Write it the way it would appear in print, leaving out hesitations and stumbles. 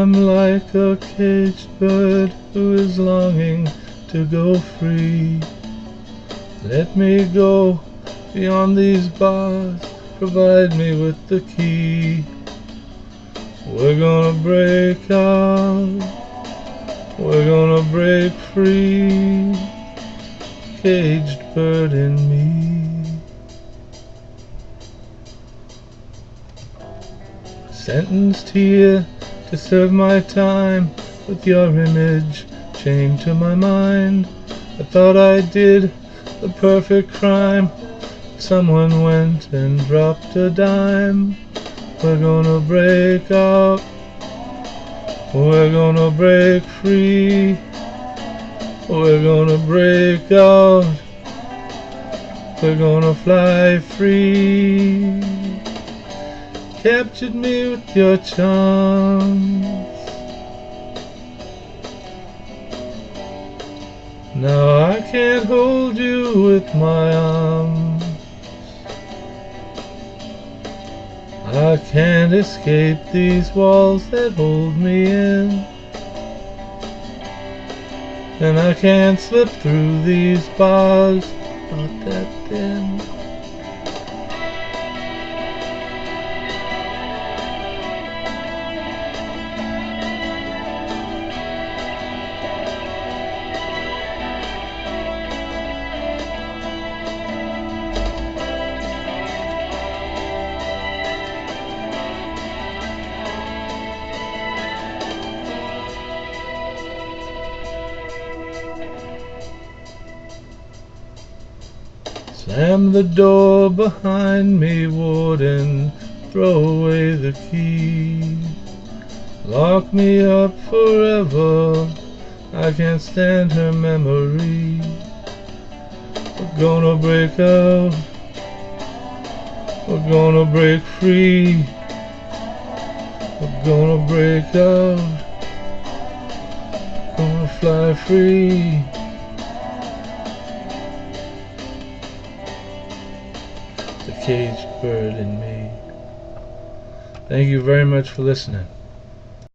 I'm like a caged bird who is longing to go free. Let me go beyond these bars, provide me with the key. We're gonna break out, we're gonna break free, caged bird in me. Sentenced here to serve my time with your image chained to my mind. I thought I did the perfect crime. Someone went and dropped a dime. We're gonna break out, we're gonna break free, we're gonna break out, we're gonna fly free. Captured me with your charms, now I can't hold you with my arms. I can't escape these walls that hold me in, and I can't slip through these bars, not that thin. Slam the door behind me, warden, throw away the key. Lock me up forever, I can't stand her memory. We're gonna break out, we're gonna break free, we're gonna break out, gonna fly free. The caged bird in me. Thank you very much for listening.